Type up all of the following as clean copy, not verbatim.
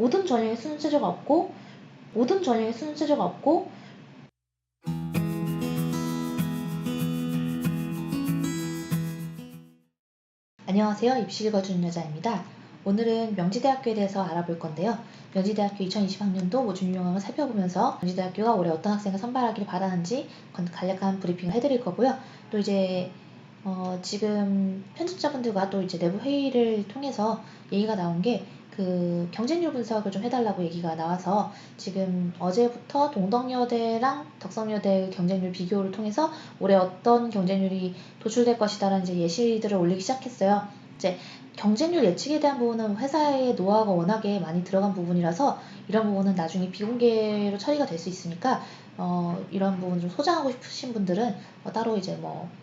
모든 전형의 수능 최저가 없고 안녕하세요. 입시 읽어주는 여자입니다. 오늘은 명지대학교에 대해서 알아볼 건데요. 명지대학교 2020학년도 모집 요강을 살펴보면서 명지대학교가 올해 어떤 학생을 선발하기를 바라는지 간략한 브리핑을 해드릴 거고요. 또 이제 지금 편집자분들과 또 이제 내부 회의를 통해서 얘기가 나온 게 그 경쟁률 분석을 좀 해달라고 얘기가 나와서 지금 어제부터 동덕여대랑 덕성여대의 경쟁률 비교를 통해서 올해 어떤 경쟁률이 도출될 것이다라는 이제 예시들을 올리기 시작했어요. 이제 경쟁률 예측에 대한 부분은 회사의 노하우가 워낙에 많이 들어간 부분이라서 이런 부분은 나중에 비공개로 처리가 될 수 있으니까 이런 부분 좀 소장하고 싶으신 분들은 따로 이제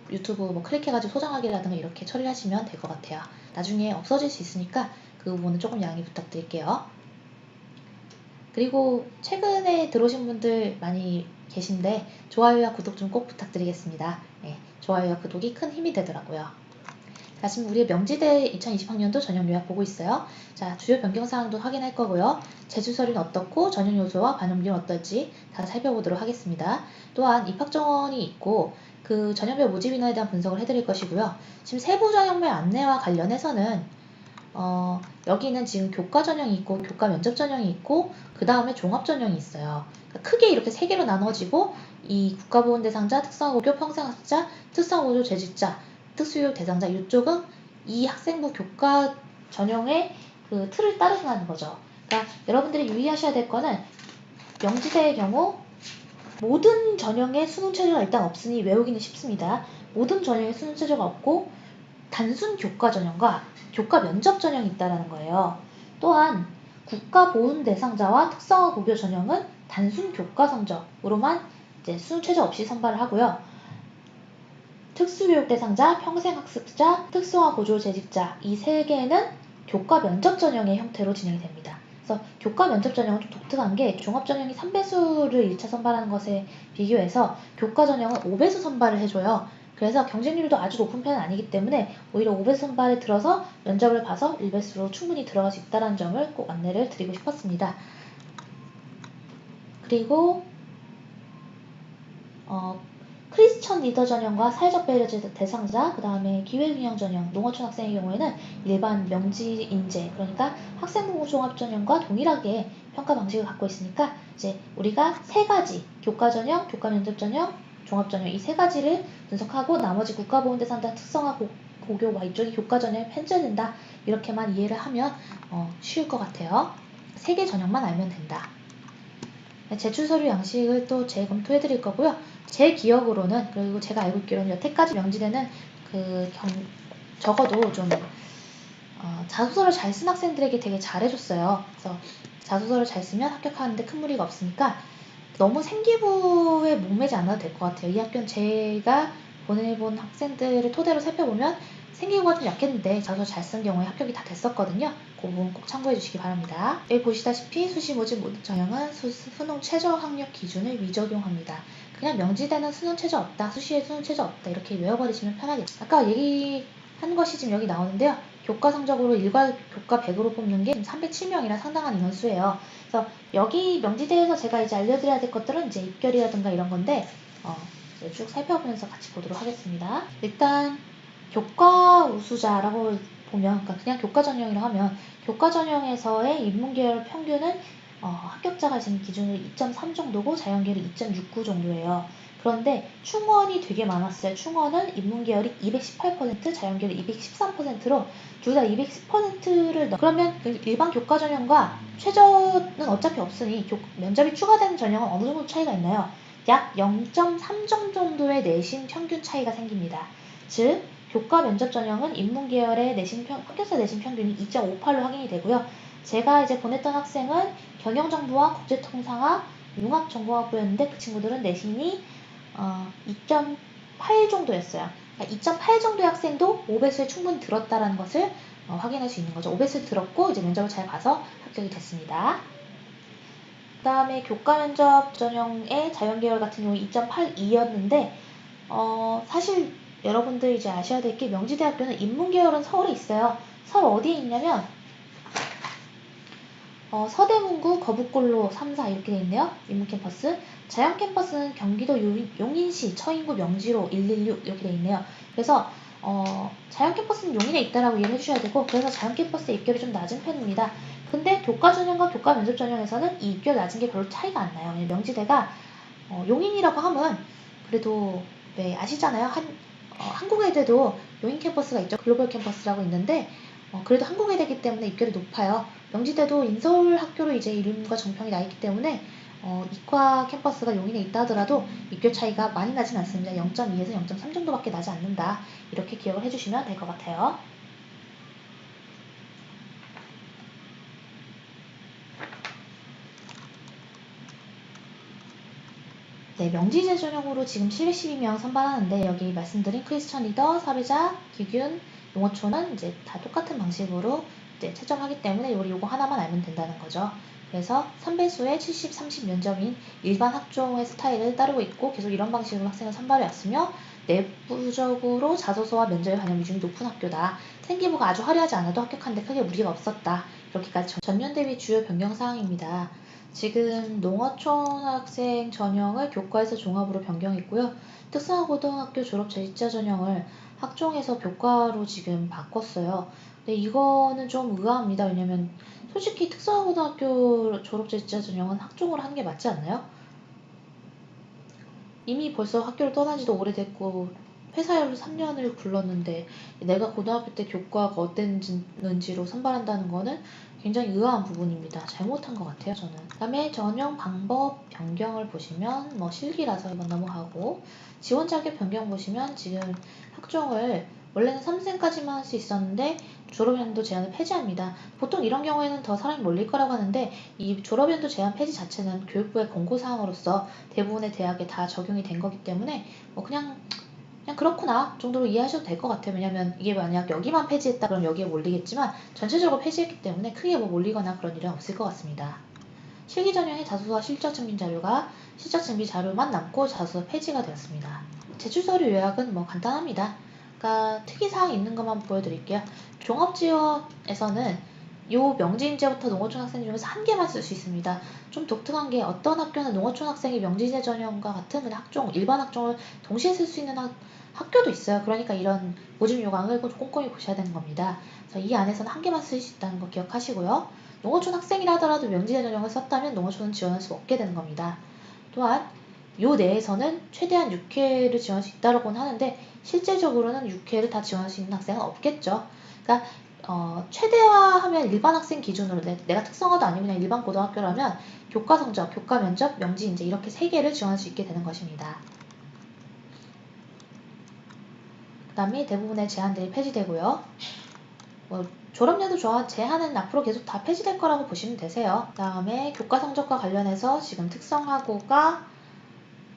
유튜브 클릭해가지고 소장하기라든가 이렇게 처리하시면 될 것 같아요. 나중에 없어질 수 있으니까 그 부분은 조금 양해 부탁드릴게요. 그리고 최근에 들어오신 분들 많이 계신데 좋아요와 구독 좀 꼭 부탁드리겠습니다. 네, 좋아요와 구독이 큰 힘이 되더라고요. 자, 지금 우리 명지대 2020학년도 전형 요약 보고 있어요. 자, 주요 변경사항도 확인할 거고요. 재주서류는 어떻고 전형 요소와 반영 비율은 어떨지 다 살펴보도록 하겠습니다. 또한 입학 정원이 있고 그 전형별 모집 인원에 대한 분석을 해드릴 것이고요. 지금 세부 전형별 안내와 관련해서는 여기는 지금 교과 전형이 있고 교과 면접 전형이 있고 그 다음에 종합 전형이 있어요. 그러니까 크게 이렇게 세 개로 나눠지고 이 국가보훈 대상자, 특성화고교 평생학습자, 특성화고교 재직자, 특수교육 대상자 이쪽은 이 학생부 교과 전형의 그 틀을 따르서 하는 거죠. 그러니까 여러분들이 유의하셔야 될 거는 명지대의 경우 모든 전형의 수능 최저가 일단 없으니 외우기는 쉽습니다. 모든 전형의 수능 최저가 없고 단순 교과 전형과 교과 면접 전형이 있다는 거예요. 또한 국가보훈 대상자와 특성화 고교 전형은 단순 교과 성적으로만 이제 수능 최저 없이 선발을 하고요. 특수교육 대상자, 평생학습자, 특성화 고조 재직자 이 세 개는 교과 면접 전형의 형태로 진행이 됩니다. 그래서 교과 면접 전형은 좀 독특한 게 종합 전형이 3배수를 1차 선발하는 것에 비교해서 교과 전형은 5배수 선발을 해줘요. 그래서 경쟁률도 아주 높은 편은 아니기 때문에 오히려 5배수 선발에 들어서 면접을 봐서 1배수로 충분히 들어갈 수 있다는 점을 꼭 안내를 드리고 싶었습니다. 그리고 크리스천 리더 전형과 사회적 배려 대상자, 그 다음에 기회균형 전형, 농어촌 학생의 경우에는 일반 명지 인재, 그러니까 학생부모 종합 전형과 동일하게 평가 방식을 갖고 있으니까 이제 우리가 세 가지, 교과 전형, 교과 면접 전형, 종합 전형 이 세 가지를 분석하고 나머지 국가보훈 대상자 특성화 고교와 이쪽이 교과 전형에 편제된다 이렇게만 이해를 하면 쉬울 것 같아요. 세 개 전형만 알면 된다. 제출서류 양식을 또 재검토해 드릴 거고요. 제 기억으로는 그리고 제가 알고 있기로는 여태까지 명지대는 적어도 좀 자소서를 잘 쓴 학생들에게 되게 잘해줬어요. 그래서 자소서를 잘 쓰면 합격하는데 큰 무리가 없으니까 너무 생기부에 목매지 않아도 될 것 같아요. 이 학교는 제가 보내본 학생들을 토대로 살펴보면 생기부가 좀 약했는데 자소서 잘 쓴 경우에 합격이 다 됐었거든요. 그 부분 꼭 참고해 주시기 바랍니다. 여기 보시다시피 수시 모집 모든 전형은 수능 최저 학력 기준을 위적용합니다. 그냥 명지대는 수능 최저 없다, 수시에 수능 최저 없다 이렇게 외워버리시면 편하겠죠. 아까 얘기한 것이 지금 여기 나오는데요. 교과 성적으로 일괄 교과 100으로 뽑는 게 307명이라 상당한 인원수예요. 그래서 여기 명지대에서 제가 이제 알려드려야 될 것들은 이제 입결이라든가 이런 건데 쭉 살펴보면서 같이 보도록 하겠습니다. 일단 교과 우수자라고 보면 그냥 교과 전형이라고 하면 교과 전형에서의 인문계열 평균은 합격자가 지금 기준으로 2.3 정도고 자연계열이 2.69 정도예요. 그런데 충원이 되게 많았어요. 충원은 인문계열이 218%, 자연계열이 213%로 둘 다 210%를 그러면 일반 교과 전형과 최저는 어차피 없으니 면접이 추가되는 전형은 어느 정도 차이가 있나요? 약 0.3 정도의 내신 평균 차이가 생깁니다. 즉 교과 면접 전형은 인문계열의 합격자 내신 평균이 2.58로 확인이 되고요. 제가 이제 보냈던 학생은 경영정보와 국제통상학, 융합전공학부였는데 그 친구들은 내신이 2.8 정도였어요. 그러니까 2.8 정도의 학생도 5배수에 충분히 들었다는 것을 확인할 수 있는 거죠. 5배수에 들었고 이제 면접을 잘 봐서 합격이 됐습니다. 그 다음에 교과 면접 전형의 자연계열 같은 경우 2.82였는데 사실 여러분들 이제 아셔야 될 게 명지대학교는 인문계열은 서울에 있어요. 서울 어디에 있냐면 서대문구, 거북골로 3, 4 이렇게 돼 있네요. 인문 캠퍼스. 자연 캠퍼스는 경기도 용인시 처인구 명지로 116 이렇게 돼 있네요. 그래서 자연 캠퍼스는 용인에 있다라고 이해를 해주셔야 되고, 그래서 자연 캠퍼스의 입결이 좀 낮은 편입니다. 근데 교과 전형과 교과 면접 전형에서는 이 입결 낮은 게 별로 차이가 안 나요. 명지대가 용인이라고 하면 그래도 네, 아시잖아요. 한국외대도 용인 캠퍼스가 있죠. 글로벌 캠퍼스라고 있는데 그래도 한국외대이기 때문에 입결이 높아요. 명지대도 인서울학교로 이제 이름과 정평이 나 있기 때문에 이과 캠퍼스가 용인에 있다 하더라도 입결 차이가 많이 나진 않습니다. 0.2에서 0.3 정도밖에 나지 않는다. 이렇게 기억을 해주시면 될 것 같아요. 네, 명지제 전형으로 지금 712명 선발하는데 여기 말씀드린 크리스천 리더, 사회자, 기균, 농어촌은 이제 다 똑같은 방식으로 이제 채점하기 때문에 요거 하나만 알면 된다는 거죠. 그래서 3배수의 70, 30 면접인 일반 학종의 스타일을 따르고 있고 계속 이런 방식으로 학생을 선발해 왔으며 내부적으로 자소서와 면접에 관련 비중이 높은 학교다. 생기부가 아주 화려하지 않아도 합격하는데 크게 무리가 없었다. 이렇게까지 전년 대비 주요 변경 사항입니다. 지금 농어촌 학생 전형을 교과에서 종합으로 변경했고요. 특성화고등학교 졸업 제지자 전형을 학종에서 교과로 지금 바꿨어요. 근데 이거는 좀 의아합니다. 왜냐면 솔직히 특성화고등학교 졸업 제지자 전형은 학종으로 하는 게 맞지 않나요? 이미 벌써 학교를 떠난 지도 오래됐고 회사열로 3년을 굴렀는데 내가 고등학교 때 교과가 어땠는지로 선발한다는 거는 굉장히 의아한 부분입니다. 잘못한 것 같아요, 저는. 그다음에 전형 방법 변경을 보시면 실기라서 이건 넘어가고 지원 자격 변경 보시면 지금 학종을 원래는 3쌤까지만 할 수 있었는데 졸업연도 제한을 폐지합니다. 보통 이런 경우에는 더 사람이 몰릴 거라고 하는데 이 졸업연도 제한 폐지 자체는 교육부의 권고사항으로서 대부분의 대학에 다 적용이 된 거기 때문에 그냥 그렇구나 정도로 이해하셔도 될 것 같아요. 왜냐면 이게 만약 여기만 폐지했다 그럼 여기에 몰리겠지만 전체적으로 폐지했기 때문에 크게 몰리거나 그런 일은 없을 것 같습니다. 실기 전형의 자소서와 실적 증빙 자료가 실적 증빙 자료만 남고 자소서 폐지가 되었습니다. 제출 서류 요약은 간단합니다. 그러니까 특이사항 있는 것만 보여드릴게요. 종합지원에서는 요 명지인재부터 농어촌 학생 중에서 한 개만 쓸 수 있습니다. 좀 독특한 게 어떤 학교는 농어촌 학생이 명지인재 전형과 같은 그냥 일반 학종을 동시에 쓸 수 있는 학교도 있어요. 그러니까 이런 모집 요강을 꼼꼼히 보셔야 되는 겁니다. 그래서 이 안에서는 한 개만 쓸 수 있다는 거 기억하시고요. 농어촌 학생이라 하더라도 명지인재 전형을 썼다면 농어촌은 지원할 수 없게 되는 겁니다. 또한 요 내에서는 최대한 6회를 지원할 수 있다고는 하는데 실제적으로는 6회를 다 지원할 수 있는 학생은 없겠죠. 그러니까 최대화하면 일반 학생 기준으로 내가 특성화도 아니고 그냥 일반 고등학교라면 교과 성적, 교과 면접, 명지인재 이렇게 3개를 지원할 수 있게 되는 것입니다. 그 다음에 대부분의 제한들이 폐지되고요. 졸업연도 제한은 앞으로 계속 다 폐지될 거라고 보시면 되세요. 그 다음에 교과 성적과 관련해서 지금 특성화고가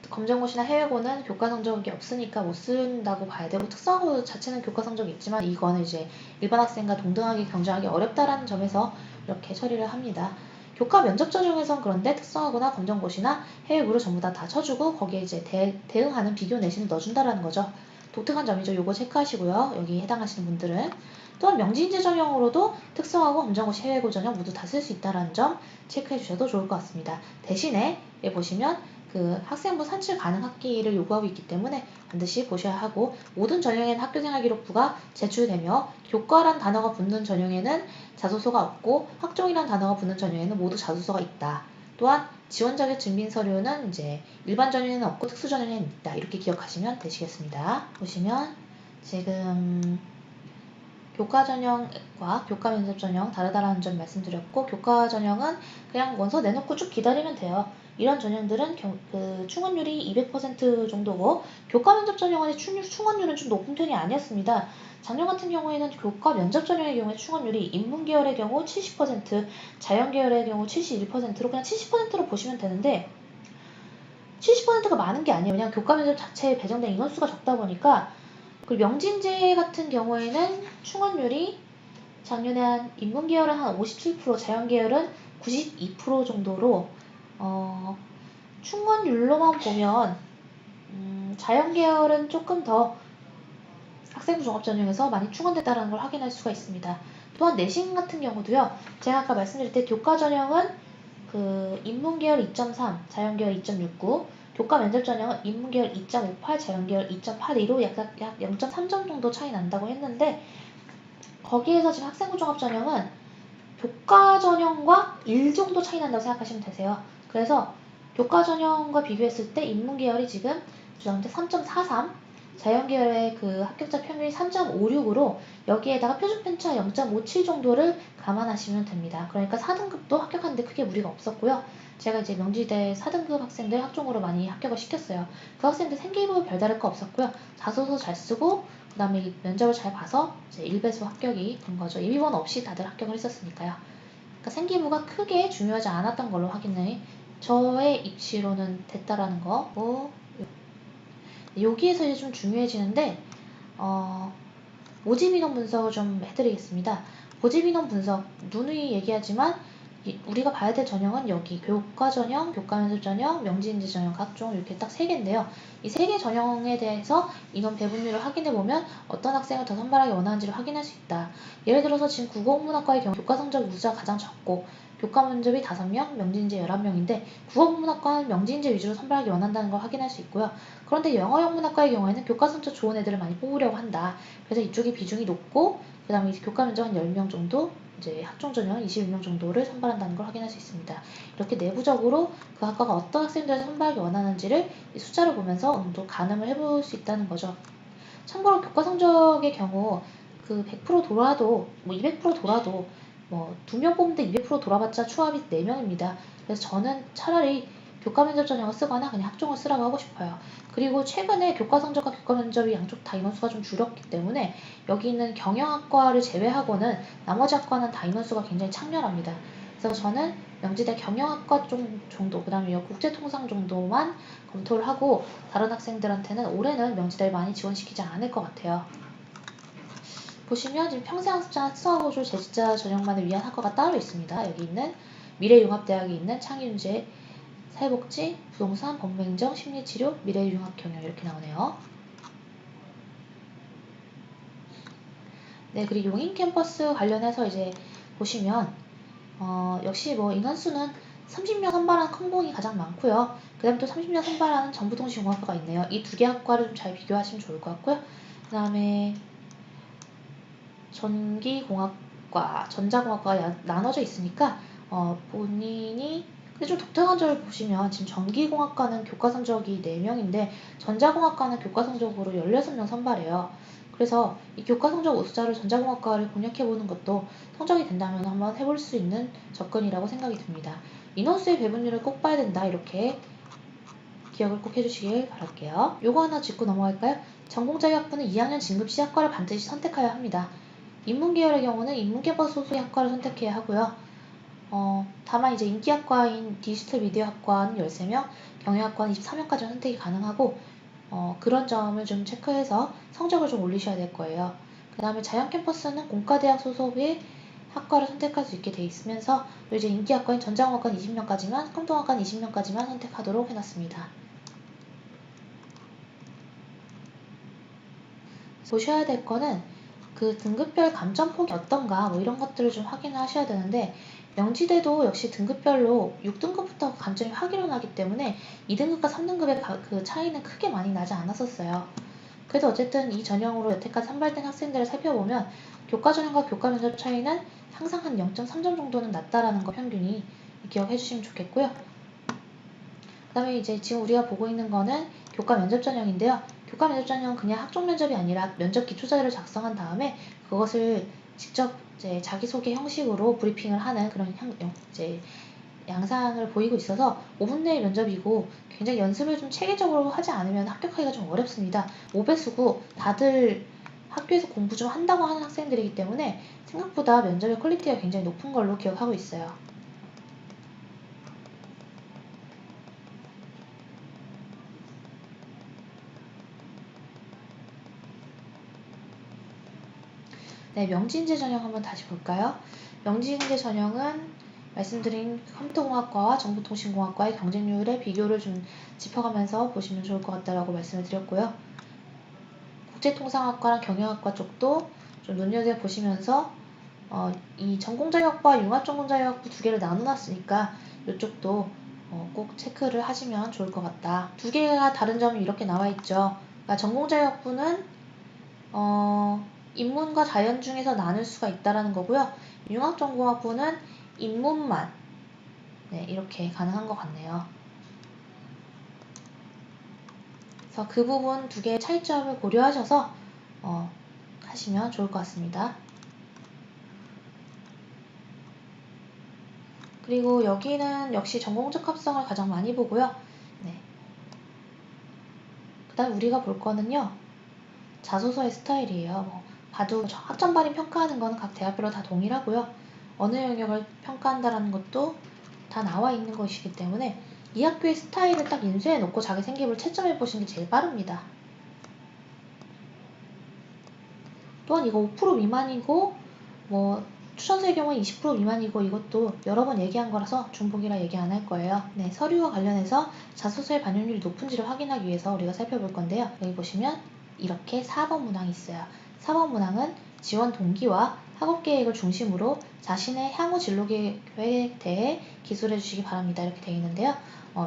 검정고시나 해외고는 교과 성적이 없으니까 못 쓴다고 봐야 되고 특성화고 자체는 교과 성적이 있지만 이거는 이제 일반 학생과 동등하게 경쟁하기 어렵다라는 점에서 이렇게 처리를 합니다. 교과 면접 전형에선 그런데 특성화고나 검정고시나 해외고를 전부 다 쳐주고 거기에 이제 대응하는 비교 내신을 넣어준다라는 거죠. 독특한 점이죠. 요거 체크하시고요. 여기 해당하시는 분들은. 또한 명지인재 전형으로도 특성화고, 검정고시, 해외고 전형 모두 다 쓸 수 있다는 점 체크해 주셔도 좋을 것 같습니다. 대신에 여기 보시면 그 학생부 산출 가능 학기를 요구하고 있기 때문에 반드시 보셔야 하고 모든 전형에는 학교생활기록부가 제출되며 교과란 단어가 붙는 전형에는 자소서가 없고 학종이란 단어가 붙는 전형에는 모두 자소서가 있다. 또한 지원 자격 증빙 서류는 이제 일반 전형에는 없고 특수 전형에는 있다. 이렇게 기억하시면 되시겠습니다. 보시면 지금 교과 전형과 교과 면접 전형 다르다라는 점 말씀드렸고 교과 전형은 그냥 원서 내놓고 쭉 기다리면 돼요. 이런 전형들은 충원율이 200% 정도고 교과 면접 전형의 충원율은 좀 높은 편이 아니었습니다. 작년 같은 경우에는 교과 면접 전형의 경우에 충원율이 인문계열의 경우 70%, 자연계열의 경우 71%로 그냥 70%로 보시면 되는데 70%가 많은 게 아니에요. 그냥 교과 면접 자체에 배정된 인원수가 적다 보니까 그리고 명진제 같은 경우에는 충원율이 작년에 한 인문계열은 한 57%, 자연계열은 92% 정도로 충원율로만 보면 자연계열은 조금 더 학생부 종합전형에서 많이 충원됐다는 걸 확인할 수가 있습니다. 또한 내신 같은 경우도요. 제가 아까 말씀드릴 때 교과 전형은 인문계열 2.3, 자연계열 2.69, 교과 면접 전형은 인문계열 2.58, 자연계열 2.82로 약 0.3점 정도 차이 난다고 했는데 거기에서 지금 학생부 종합 전형은 교과 전형과 1 정도 차이 난다고 생각하시면 되세요. 그래서 교과 전형과 비교했을 때 인문계열이 지금 3.43, 자연계열의 합격자 평균이 3.56으로 여기에다가 표준 편차 0.57 정도를 감안하시면 됩니다. 그러니까 4등급도 합격하는데 크게 무리가 없었고요. 제가 이제 명지대 4등급 학생들 학종으로 많이 합격을 시켰어요. 그 학생들 생기부 별다를 거 없었고요. 자소서 잘 쓰고 그 다음에 면접을 잘 봐서 이제 일배수 합격이 된 거죠. 예비번 없이 다들 합격을 했었으니까요. 그러니까 생기부가 크게 중요하지 않았던 걸로 확인해 저의 입시로는 됐다라는 거. 여기에서 이제 좀 중요해지는데 모집 인원 분석을 좀 해드리겠습니다. 모집 인원 분석 누누이 얘기하지만 우리가 봐야 될 전형은 여기 교과 전형, 교과 면접 전형, 명지인재 전형 각종 이렇게 딱 3개인데요. 이 3개 전형에 대해서 인원 배분율을 확인해 보면 어떤 학생을 더 선발하기 원하는지를 확인할 수 있다. 예를 들어서 지금 국어국문학과의 경우 교과 성적 우수자가 가장 적고 교과 면접이 5명, 명지인재 11명인데 국어국문학과는 명지인재 위주로 선발하기 원한다는 걸 확인할 수 있고요. 그런데 영어영문학과의 경우에는 교과 성적 좋은 애들을 많이 뽑으려고 한다. 그래서 이쪽이 비중이 높고 그 다음에 교과 면접 한 10명 정도 이제 학종 전형 21명 정도를 선발한다는 걸 확인할 수 있습니다. 이렇게 내부적으로 그 학과가 어떤 학생들을 선발하기 원하는지를 숫자를 보면서 어느 정도 가늠을 해볼 수 있다는 거죠. 참고로 교과 성적의 경우 100% 돌아도 200% 돌아도 2명 뽑는데 200% 돌아봤자 추합이 4명입니다. 그래서 저는 차라리 교과 면접 전형을 쓰거나 그냥 학종을 쓰라고 하고 싶어요. 그리고 최근에 교과 성적과 교과 면접이 양쪽 다 인원수가 좀 줄었기 때문에 여기 있는 경영학과를 제외하고는 나머지 학과는 다 인원수가 굉장히 창렬합니다. 그래서 저는 명지대 경영학과 정도, 그 다음에 국제통상 정도만 검토를 하고 다른 학생들한테는 올해는 명지대를 많이 지원시키지 않을 것 같아요. 보시면 지금 평생학습자나 특성화고졸 재직자 전형만을 위한 학과가 따로 있습니다. 여기 있는 미래융합대학에 있는 창의문제, 사회복지, 부동산, 법무행정, 심리치료, 미래융합경영 이렇게 나오네요. 네, 그리고 용인 캠퍼스 관련해서 이제 보시면 역시 인원수는 30명 선발하는 컴공이 가장 많고요. 그 다음에 또 30명 선발하는 정보통신공학과가 있네요. 이 2개 학과를 좀 잘 비교하시면 좋을 것 같고요. 그 다음에 전기공학과, 전자공학과가 나눠져 있으니까 본인이 근데 좀 독특한 점을 보시면 지금 전기공학과는 교과 성적이 4명인데 전자공학과는 교과 성적으로 16명 선발해요. 그래서 이 교과 성적 우수자로 전자공학과를 공략해보는 것도 성적이 된다면 한번 해볼 수 있는 접근이라고 생각이 듭니다. 인원수의 배분율을 꼭 봐야 된다 이렇게 기억을 꼭 해주시길 바랄게요. 요거 하나 짚고 넘어갈까요? 전공자격학부는 2학년 진급시 학과를 반드시 선택해야 합니다. 인문계열의 경우는 인문캠퍼스 소속의 학과를 선택해야 하고요. 다만 이제 인기학과인 디지털 미디어 학과는 13명, 경영학과는 24명까지 선택이 가능하고 그런 점을 좀 체크해서 성적을 좀 올리셔야 될 거예요. 그 다음에 자연캠퍼스는 공과대학 소속의 학과를 선택할 수 있게 돼 있으면서 이제 인기학과인 전자공학과는 20명까지만, 컴통학과는 20명까지만 선택하도록 해놨습니다. 보셔야 될 거는 등급별 감점폭이 어떤가 이런 것들을 좀 확인을 하셔야 되는데 명지대도 역시 등급별로 6등급부터 감점이 확 일어나기 때문에 2등급과 3등급의 그 차이는 크게 많이 나지 않았었어요. 그래도 어쨌든 이 전형으로 여태까지 선발된 학생들을 살펴보면 교과 전형과 교과 면접 차이는 항상 한 0.3점 정도는 낮다라는 거 평균이 기억해 주시면 좋겠고요. 그 다음에 이제 지금 우리가 보고 있는 거는 교과 면접 전형인데요. 교과 면접 전형은 그냥 학종 면접이 아니라 면접 기초자료를 작성한 다음에 그것을 직접 이제 자기소개 형식으로 브리핑을 하는 그런 양상을 보이고 있어서 5분 내의 면접이고 굉장히 연습을 좀 체계적으로 하지 않으면 합격하기가 좀 어렵습니다. 5배수고 다들 학교에서 공부 좀 한다고 하는 학생들이기 때문에 생각보다 면접의 퀄리티가 굉장히 높은 걸로 기억하고 있어요. 네, 명지인재 전형 한번 다시 볼까요? 명지인재 전형은 말씀드린 컴퓨터공학과와 정보통신공학과의 경쟁률의 비교를 좀 짚어가면서 보시면 좋을 것 같다라고 말씀을 드렸고요. 국제통상학과랑 경영학과 쪽도 좀 눈여겨보시면서 이 전공자격과 융합전공자격부 두 개를 나눠놨으니까 이쪽도 꼭 체크를 하시면 좋을 것 같다. 두 개가 다른 점이 이렇게 나와있죠. 그러니까 전공자격부는 인문과 자연 중에서 나눌 수가 있다라는 거고요. 융합전공학부는 인문만 이렇게 가능한 것 같네요. 그래서 그 부분 두 개의 차이점을 고려하셔서 하시면 좋을 것 같습니다. 그리고 여기는 역시 전공적 합성을 가장 많이 보고요. 그 다음 우리가 볼 거는요. 자소서의 스타일이에요. 봐도 학점 발인 평가하는 건 각 대학별로 다 동일하고요. 어느 영역을 평가한다라는 것도 다 나와 있는 것이기 때문에 이 학교의 스타일을 딱 인수해 놓고 자기 생기부를 채점해 보시는 게 제일 빠릅니다. 또한 이거 5% 미만이고 추천서의 경우는 20% 미만이고 이것도 여러 번 얘기한 거라서 중복이라 얘기 안 할 거예요. 서류와 관련해서 자소서의 반영률이 높은지를 확인하기 위해서 우리가 살펴볼 건데요. 여기 보시면 이렇게 4번 문항이 있어요. 4번 문항은 지원 동기와 학업 계획을 중심으로 자신의 향후 진로 계획에 대해 기술해 주시기 바랍니다. 이렇게 되어 있는데요.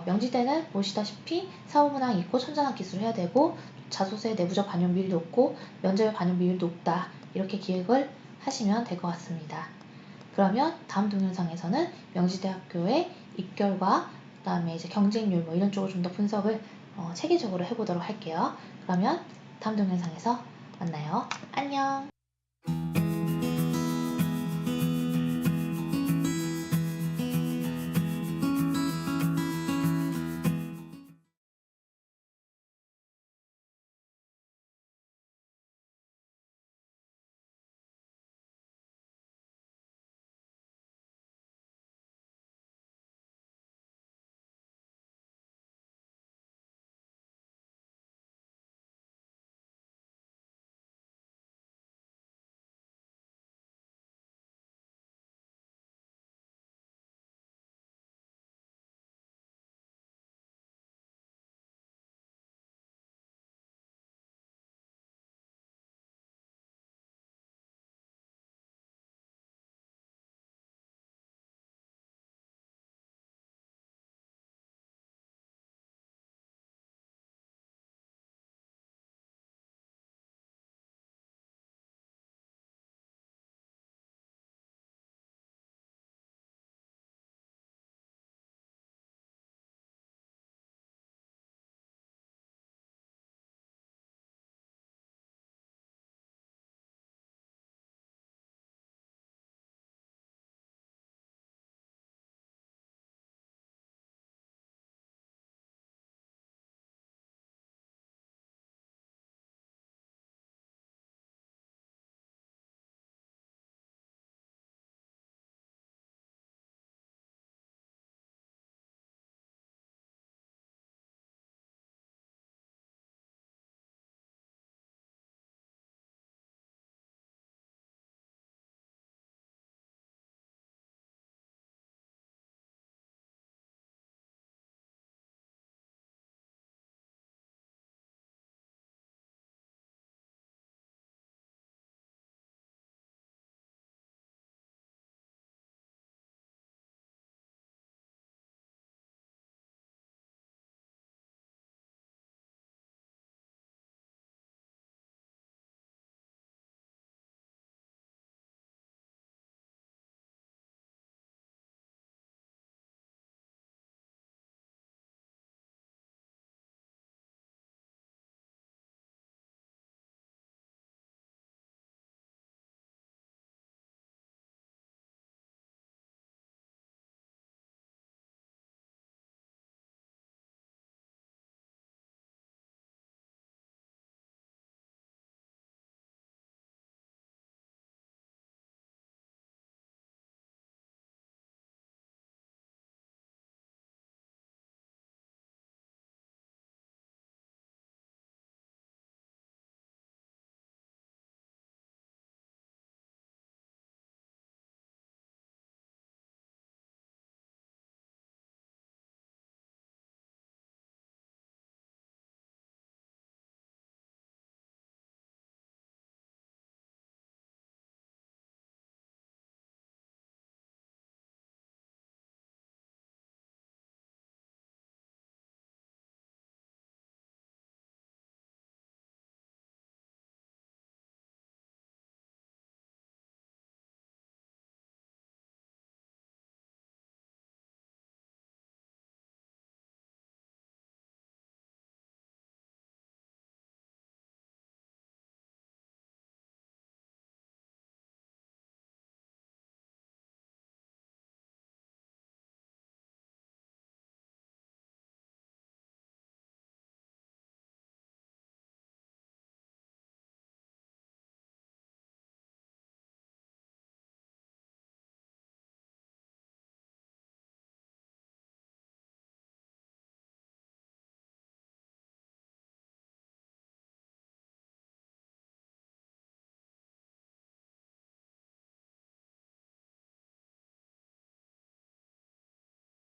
명지대는 보시다시피 4번 문항이 있고 천장학 기술을 해야 되고 자소서의 내부적 반영 비율이 높고 면접의 반영 비율이 높다. 이렇게 기획을 하시면 될 것 같습니다. 그러면 다음 동영상에서는 명지대학교의 입결과 그다음에 이제 경쟁률 이런 쪽을 좀 더 분석을 체계적으로 해보도록 할게요. 그러면 다음 동영상에서 만나요. 안녕.